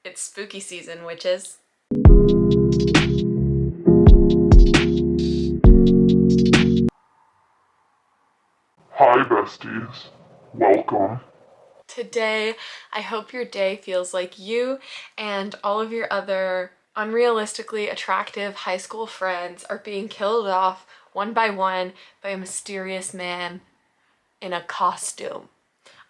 It's spooky season, witches. Hi besties, welcome. Today, I hope your day feels like you and all of your other unrealistically attractive high school friends are being killed off one by one by a mysterious man in a costume.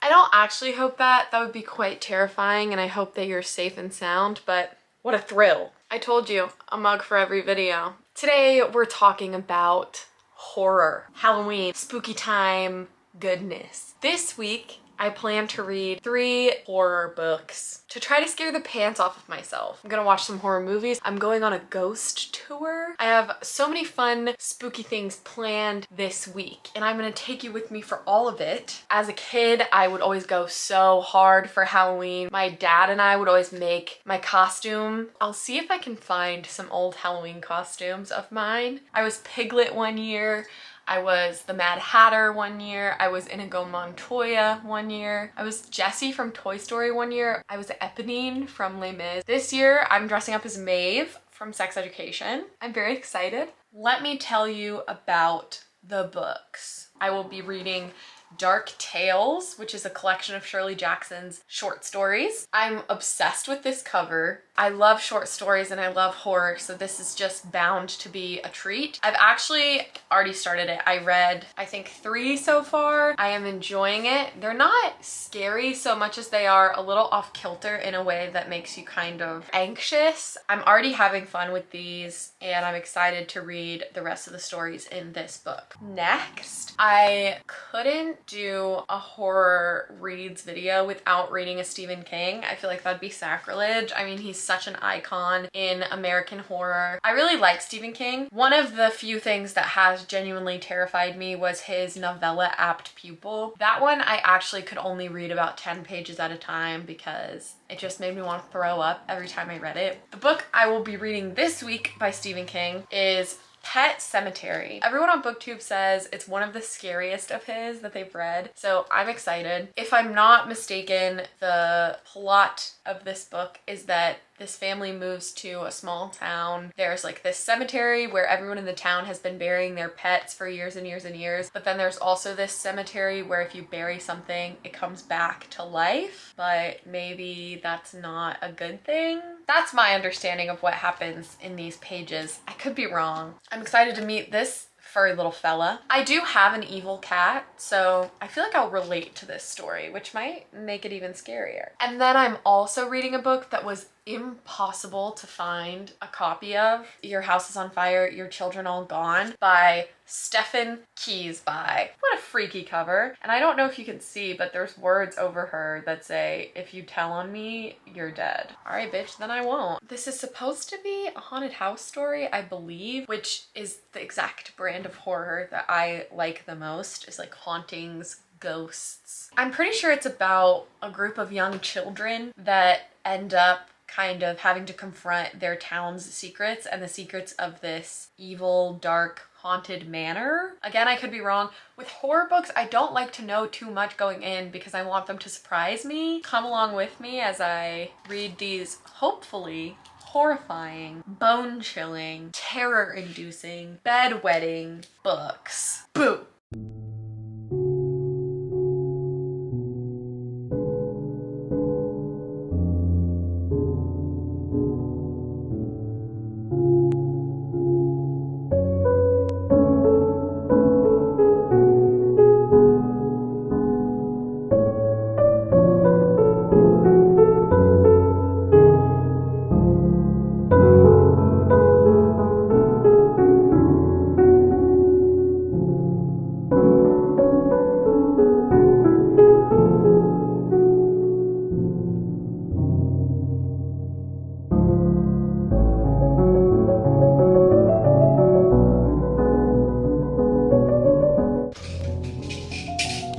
I don't actually hope that. That would be quite terrifying, and I hope that you're safe and sound, but what a thrill. I told you, a mug for every video. Today, we're talking about horror, Halloween, spooky time, goodness. This week, I plan to read 3 horror books to try to scare the pants off of myself. I'm gonna watch some horror movies. I'm going on a ghost tour. I have so many fun, spooky things planned this week, and I'm gonna take you with me for all of it. As a kid, I would always go so hard for Halloween. My dad and I would always make my costume. I'll see if I can find some old Halloween costumes of mine. I was Piglet one year. I was the Mad Hatter one year. I was Inigo Montoya one year. I was Jessie from Toy Story one year. I was Eponine from Les Mis. This year, I'm dressing up as Maeve from Sex Education. I'm very excited. Let me tell you about the books. I will be reading Dark Tales, which is a collection of Shirley Jackson's short stories. I'm obsessed with this cover. I love short stories and I love horror, so this is just bound to be a treat. I've actually already started it. I read, I think 3 so far. I am enjoying it. They're not scary so much as they are a little off kilter in a way that makes you kind of anxious. I'm already having fun with these and I'm excited to read the rest of the stories in this book. Next, I couldn't do a horror reads video without reading a Stephen King. I feel like that'd be sacrilege. I mean, he's such an icon in American horror. I really like Stephen King. One of the few things that has genuinely terrified me was his novella Apt Pupil. That one I actually could only read about 10 pages at a time because it just made me want to throw up every time I read it. The book I will be reading this week by Stephen King is Pet Cemetery. Everyone on BookTube says it's one of the scariest of his that they've read, so I'm excited. If I'm not mistaken, the plot of this book is that this family moves to a small town. There's like this cemetery where everyone in the town has been burying their pets for years and years and years, but then there's also this cemetery where if you bury something, it comes back to life, but maybe that's not a good thing. That's my understanding of what happens in these pages. I could be wrong. I'm excited to meet this furry little fella. I do have an evil cat, so I feel like I'll relate to this story, which might make it even scarier. And then I'm also reading a book that was impossible to find a copy of. Your House is on Fire, Your Children All Gone by Stephen Keysby. What a freaky cover. And I don't know if you can see, but there's words over her that say, if you tell on me, you're dead. All right, bitch, then I won't. This is supposed to be a haunted house story, I believe, which is the exact brand of horror that I like the most, is like hauntings, ghosts. I'm pretty sure it's about a group of young children that end up kind of having to confront their town's secrets and the secrets of this evil, dark, haunted manor. Again, I could be wrong. With horror books, I don't like to know too much going in because I want them to surprise me. Come along with me as I read these, hopefully, horrifying, bone-chilling, terror-inducing, bedwetting books. Boo!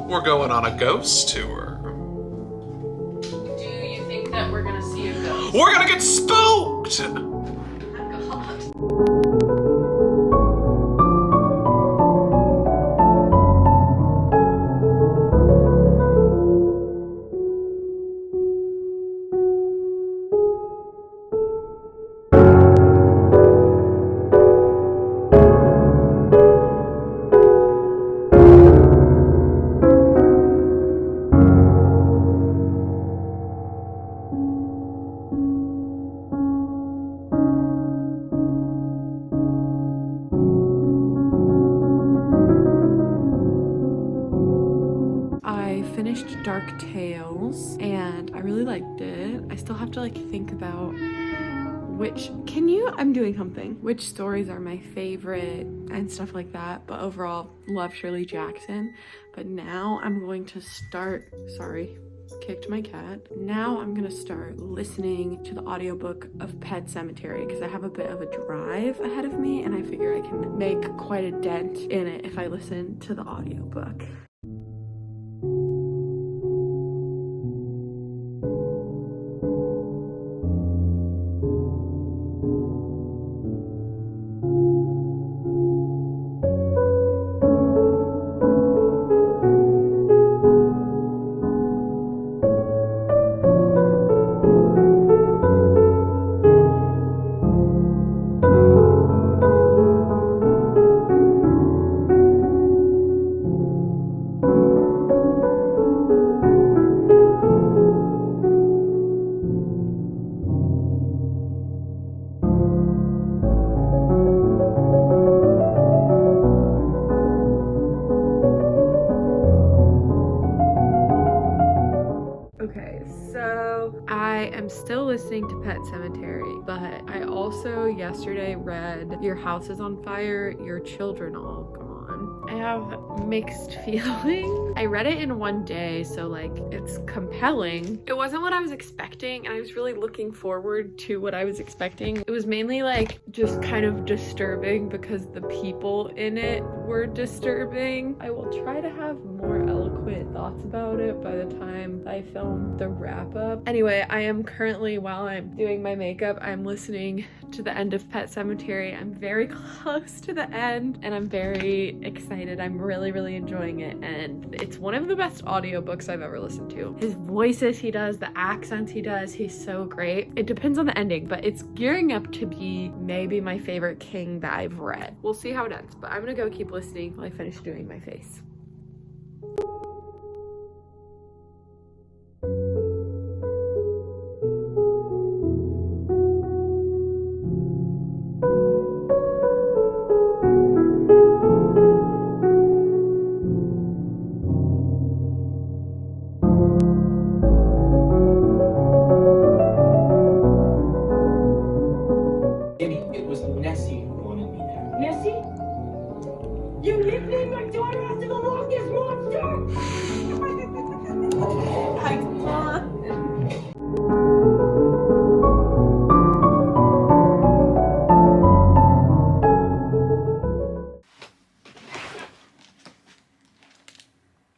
We're going on a ghost tour. Do you think that we're gonna see a ghost? We're gonna get spooked! Oh God. finished Dark Tales and I really liked it. I still have to like think about I'm doing something. Which stories are my favorite and stuff like that. But overall, love Shirley Jackson. But now I'm going to start, sorry, kicked my cat. Now I'm gonna start listening to the audiobook of Pet Sematary because I have a bit of a drive ahead of me and I figure I can make quite a dent in it if I listen to the audiobook. I'm still listening to Pet Sematary, but I also yesterday read Your House is on Fire, Your Children All Gone. I have mixed feelings. I read it in one day, so like it's compelling. It wasn't what I was expecting, and I was really looking forward to what I was expecting. It was mainly like just kind of disturbing because the people in it were disturbing. I will try to have more eloquent thoughts about it by the time I film the wrap up. Anyway, I am currently, while I'm doing my makeup, I'm listening to the end of Pet Sematary. I'm very close to the end and I'm very excited. I'm really enjoying it, and it's one of the best audiobooks I've ever listened to. His voices he does, the accents he does, he's so great. It depends on the ending, but it's gearing up to be maybe my favorite King that I've read. We'll see how it ends, but I'm gonna go keep listening while I finish doing my face. It was Nessie who wanted me there. Nessie? You nicknamed my daughter after the longest monster? Come on.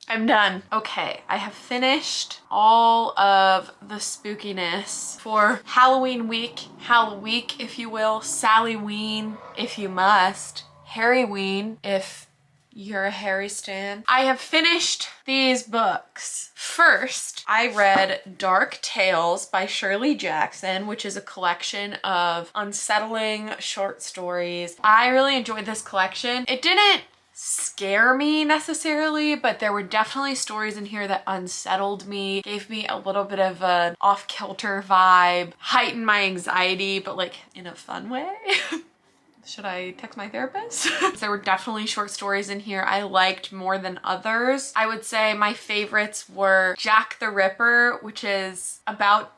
I'm done. Okay, I have finished all of the spookiness for Halloween week, Halloween if you will, Sallyween if you must, Harryween if you're a Harry stan. I have finished these books. First, I read Dark Tales by Shirley Jackson, which is a collection of unsettling short stories. I really enjoyed this collection. It didn't scare me necessarily, but there were definitely stories in here that unsettled me, gave me a little bit of an off-kilter vibe, heightened my anxiety, but like in a fun way. Should I text my therapist? There were definitely short stories in here I liked more than others. I would say my favorites were Jack the Ripper, which is about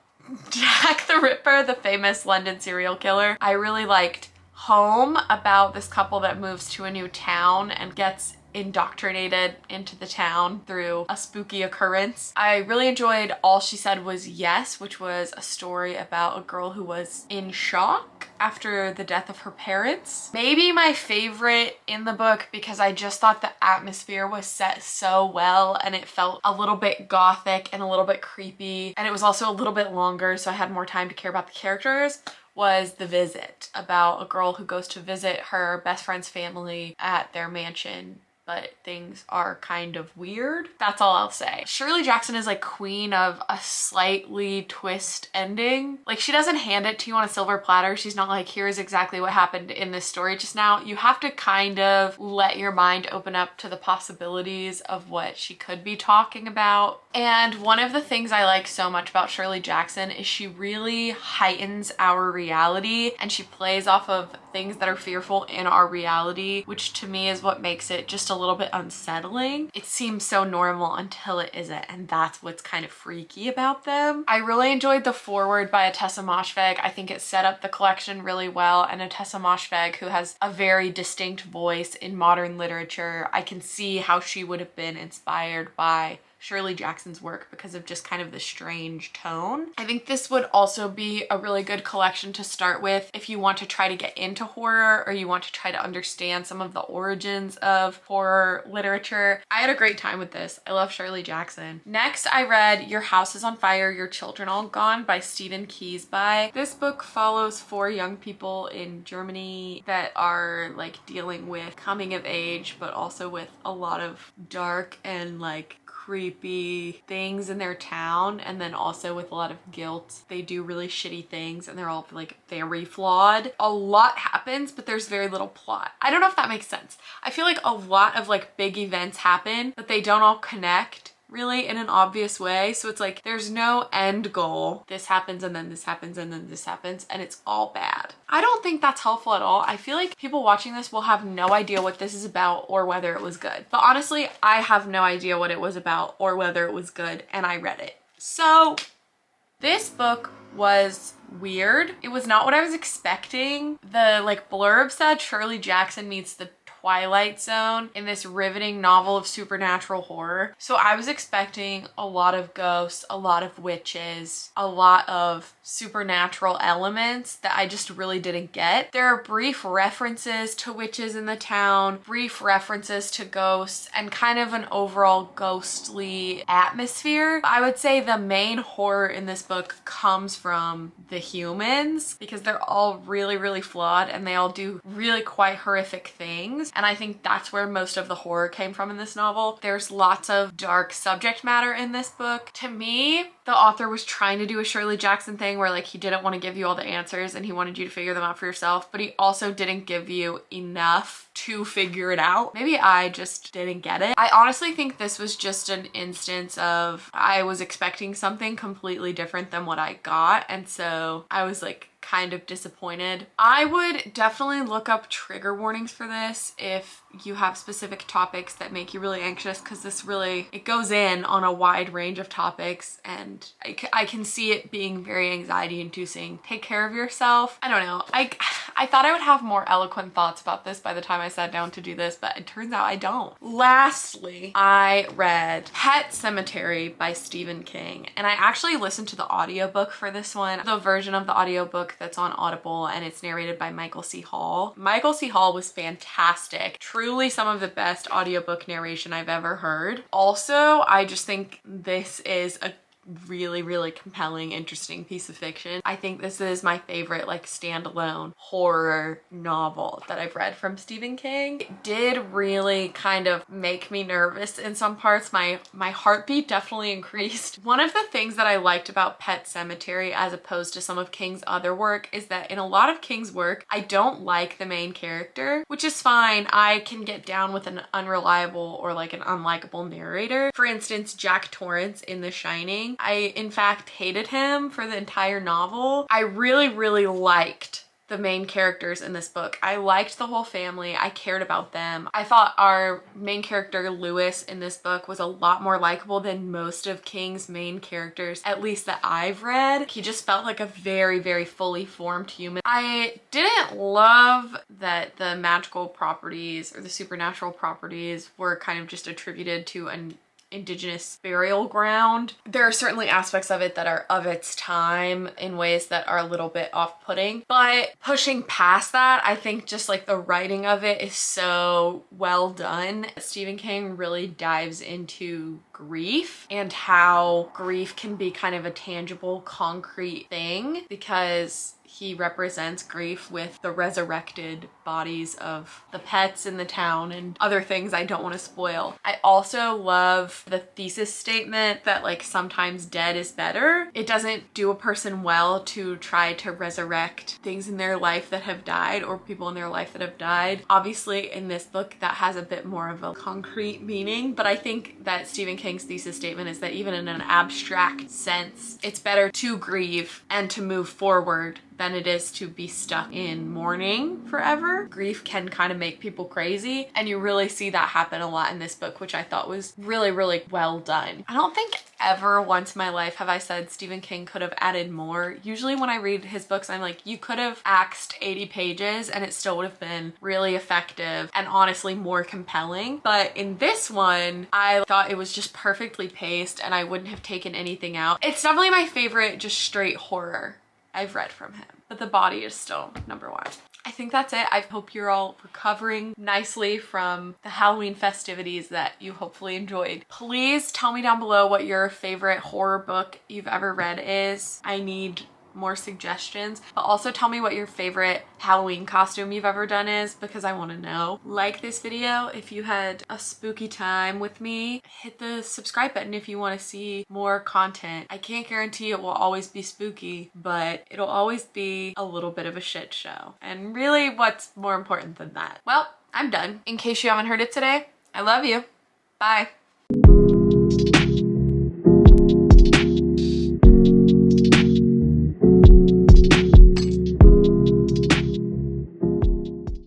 Jack the Ripper, the famous London serial killer. I really liked Home, about this couple that moves to a new town and gets indoctrinated into the town through a spooky occurrence. I really enjoyed All She Said Was Yes, which was a story about a girl who was in shock after the death of her parents. Maybe my favorite in the book, because I just thought the atmosphere was set so well and it felt a little bit gothic and a little bit creepy, and it was also a little bit longer, so I had more time to care about the characters, was The Visit, about a girl who goes to visit her best friend's family at their mansion, but things are kind of weird. That's all I'll say. Shirley Jackson is like queen of a slightly twist ending. Like, she doesn't hand it to you on a silver platter. She's not like, here's exactly what happened in this story just now. You have to kind of let your mind open up to the possibilities of what she could be talking about. And one of the things I like so much about Shirley Jackson is she really heightens our reality, and she plays off of things that are fearful in our reality, which to me is what makes it just a little bit unsettling. It seems so normal until it isn't, and that's what's kind of freaky about them. I really enjoyed the foreword by Atessa Moshfegh. I think it set up the collection really well, and Atessa Moshfegh, who has a very distinct voice in modern literature, I can see how she would have been inspired by Shirley Jackson's work because of just kind of the strange tone. I think this would also be a really good collection to start with if you want to try to get into horror or you want to try to understand some of the origins of horror literature. I had a great time with this. I love Shirley Jackson. Next, I read Your House is on Fire, Your Children All Gone by Stephen Keesby. This book follows 4 young people in Germany that are like dealing with coming of age, but also with a lot of dark and like creepy things in their town, and then also with a lot of guilt. They do really shitty things and they're all like very flawed. A lot happens, but there's very little plot. I don't know if that makes sense. I feel like a lot of like big events happen, but they don't all connect really in an obvious way. So it's like there's no end goal. This happens and then this happens and then this happens, and it's all bad. I don't think that's helpful at all. I feel like people watching this will have no idea what this is about or whether it was good. But honestly, I have no idea what it was about or whether it was good, and I read it. So this book was weird. It was not what I was expecting. The like blurb said Shirley Jackson meets the Twilight Zone in this riveting novel of supernatural horror. So I was expecting a lot of ghosts, a lot of witches, a lot of supernatural elements that I just really didn't get. There are brief references to witches in the town, brief references to ghosts, and kind of an overall ghostly atmosphere. I would say the main horror in this book comes from the humans because they're all really, really flawed and they all do really quite horrific things. And I think that's where most of the horror came from in this novel. There's lots of dark subject matter in this book. To me, the author was trying to do a Shirley Jackson thing where like he didn't want to give you all the answers and he wanted you to figure them out for yourself, but he also didn't give you enough to figure it out. Maybe I just didn't get it. I honestly think this was just an instance of I was expecting something completely different than what I got, and so I was like kind of disappointed. I would definitely look up trigger warnings for this if you have specific topics that make you really anxious, because this really, it goes in on a wide range of topics and I can see it being very anxiety inducing. Take care of yourself. I don't know. I thought I would have more eloquent thoughts about this by the time I sat down to do this, but it turns out I don't. Lastly, I read Pet Sematary by Stephen King, and I actually listened to the audiobook for this one, the version of the audiobook that's on Audible, and it's narrated by Michael C. Hall. Michael C. Hall was fantastic. Truly some of the best audiobook narration I've ever heard. Also, I just think this is a really, really compelling, interesting piece of fiction. I think this is my favorite like standalone horror novel that I've read from Stephen King. It did really kind of make me nervous in some parts. My heartbeat definitely increased. One of the things that I liked about Pet Sematary as opposed to some of King's other work is that in a lot of King's work, I don't like the main character, which is fine. I can get down with an unreliable or like an unlikable narrator. For instance, Jack Torrance in The Shining. I, in fact, hated him for the entire novel. I really, really liked the main characters in this book. I liked the whole family. I cared about them. I thought our main character, Lewis, in this book was a lot more likable than most of King's main characters, at least that I've read. He just felt like a very, very fully formed human. I didn't love that the magical properties or the supernatural properties were kind of just attributed to an Indigenous burial ground. There are certainly aspects of it that are of its time in ways that are a little bit off-putting, but pushing past that, I think just like the writing of it is so well done. Stephen King really dives into grief and how grief can be kind of a tangible, concrete thing because he represents grief with the resurrected bodies of the pets in the town and other things I don't want to spoil. I also love the thesis statement that like sometimes dead is better. It doesn't do a person well to try to resurrect things in their life that have died or people in their life that have died. Obviously in this book that has a bit more of a concrete meaning, but I think that Stephen King's thesis statement is that even in an abstract sense, it's better to grieve and to move forward than than it is to be stuck in mourning forever. Grief can kind of make people crazy, and you really see that happen a lot in this book, which I thought was really, really well done. I don't think ever once in my life have I said Stephen King could have added more. Usually when I read his books, I'm like, you could have axed 80 pages and it still would have been really effective and honestly more compelling. But in this one, I thought it was just perfectly paced and I wouldn't have taken anything out. It's definitely my favorite just straight horror I've read from him, but The Body is still number one. I think that's it. I hope you're all recovering nicely from the Halloween festivities that you hopefully enjoyed. Please tell me down below what your favorite horror book you've ever read is. I need more suggestions, but also tell me what your favorite Halloween costume you've ever done is, because I want to know. Like this video if you had a spooky time with me. Hit the subscribe button if you want to see more content. I can't guarantee it will always be spooky, but it'll always be a little bit of a shit show. And really, what's more important than that? Well, I'm done. In case you haven't heard it today, I love you. Bye.